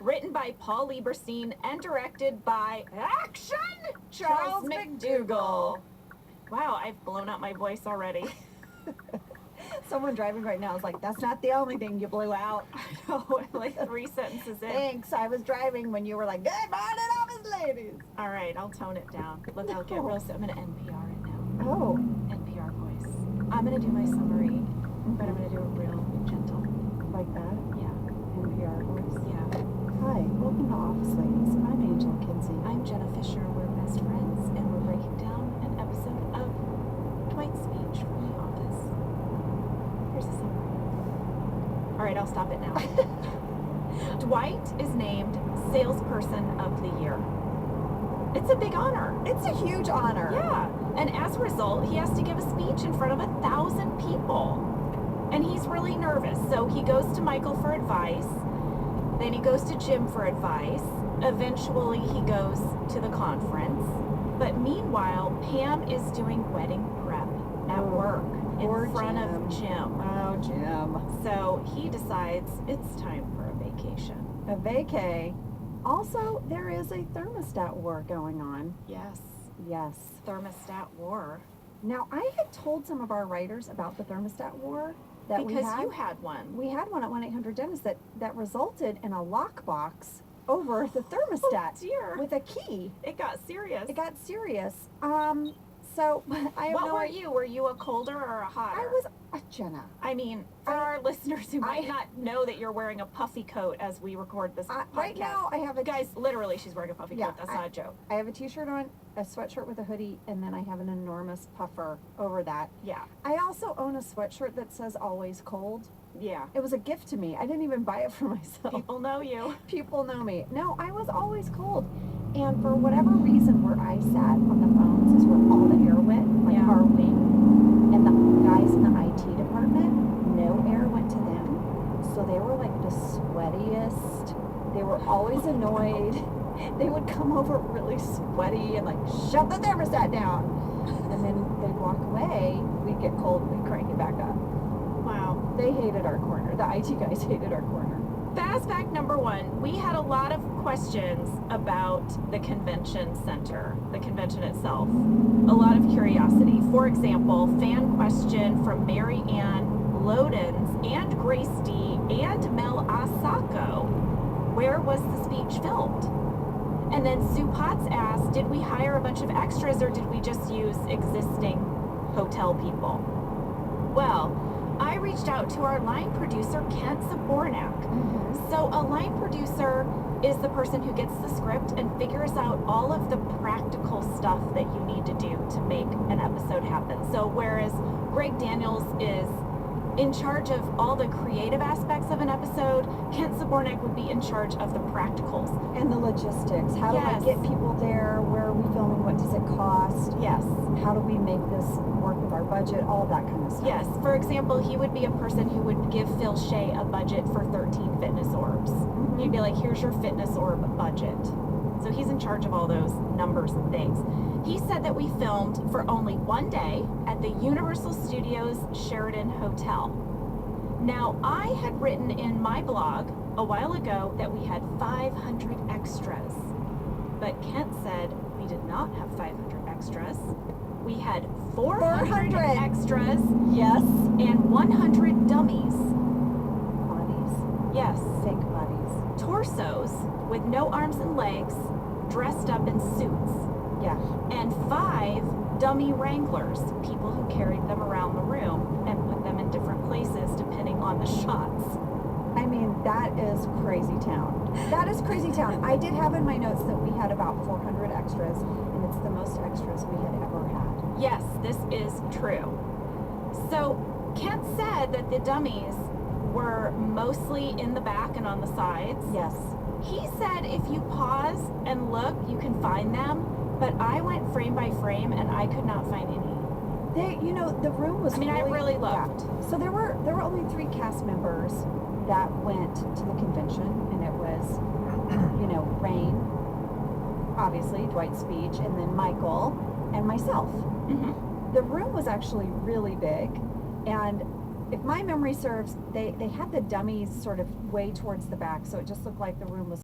written by Paul Lieberstein and directed by Action Charles McDougall. Wow, I've blown out my voice already. Someone driving right now is like, that's not the only thing you blew out. I know, like 3 sentences in. Thanks, I was driving when you were like, good morning, office ladies. All right, I'll tone it down. Look, I'll get real, I'm going to NPR it now. Oh. NPR voice. I'm going to do my summary, but I'm going to do it real gentle. Like that? Yeah. NPR voice? Yeah. Hi, welcome to Office Ladies. I'm Angela Kinsey. I'm Jenna Fisher. We're best friends, and we're breaking down an episode of Dwight's speech from The Office. Here's a summary. All right, I'll stop it now. Dwight is named Salesperson of the Year. It's a big honor. It's a huge honor. Yeah, and as a result, he has to give a speech in front of 1,000 people. And he's really nervous, so he goes to Michael for advice, then he goes to Jim for advice, eventually he goes to the conference, but meanwhile, Pam is doing wedding prep at work in front of Jim. Oh, Jim. So he decides it's time for a vacation. A vacay. Also, there is a thermostat war going on. Yes, Yes. thermostat war. Now, I had told some of our writers about the thermostat war that Because we had. you had one. We had one at 1-800-DENTIST that resulted in a lockbox over the thermostat Oh, dear. with a key. It got serious. It got serious. So I have What no were idea. you? Were you a colder or a hotter? I was Jenna. I mean, for our listeners who might not know that you're wearing a puffy coat as we record this podcast. Right now, I have a Guys, literally, she's wearing a puffy Yeah, coat. That's not a joke. I have a t-shirt on, a sweatshirt with a hoodie, and then I have an enormous puffer over that. Yeah. I also own a sweatshirt that says "Always Cold." Yeah. It was a gift to me. I didn't even buy it for myself. People know you. People know me. No, I was always cold. And for whatever reason, where I sat on the phones is where all the air went, like Yeah. our wing. And the guys in the IT department, no air went to them. So they were like the sweatiest. They were always annoyed. They would come over really sweaty and like, shut the thermostat down. And then they'd walk away. We'd get cold and we'd crank it back up. Wow. They hated our corner. The IT guys hated our corner. Fast fact number 1, we had a lot of questions about the convention center, the convention itself. A lot of curiosity. For example, fan question from Mary Ann Lodens and Grace D. and Mel Asako. Where was the speech filmed? And then Sue Potts asked, did we hire a bunch of extras or did we just use existing hotel people? Well, I reached out to our line producer, Kent Zabornak. So a line producer is the person who gets the script and figures out all of the practical stuff that you need to do to make an episode happen. So whereas Greg Daniels is in charge of all the creative aspects of an episode, Kent Zabornak would be in charge of the practicals. And the logistics. How do Yes. I get people there? Where are we filming? What does it cost? Yes. How do we make this work with our budget? All that kind of stuff. Yes. For example, he would be a person who would give Phil Shea a budget for 13 fitness orbs. He'd be like, here's your fitness orb budget. So he's in charge of all those numbers and things. He said that we filmed for only one day at the Universal Studios Sheraton Hotel. Now, I had written in my blog a while ago that we had 500 extras. But Kent said we did not have 500 extras. We had 400 extras Yes. and 100 dummies. Bodies. Yes. Fake bodies. Torsos with no arms and legs, dressed up in suits. Yeah. And 5 dummy wranglers, people who carried them around the room and put them in different places depending on the shots. I mean, that is crazy town. That is crazy town. I did have in my notes that we had about 400 extras, and it's the most extras we had ever had. Yes, this is true. So Kent said that the dummies were mostly in the back and on the sides. Yes. He said if you pause and look, you can find them, but I went frame by frame and I could not find any. The room was. I mean, I really looked. Yeah. So there were only 3 cast members that went to the convention, and it was, Rain, obviously Dwight's speech, and then Michael and myself. Mm-hmm. The room was actually really big, and if my memory serves, they had the dummies sort of way towards the back, so it just looked like the room was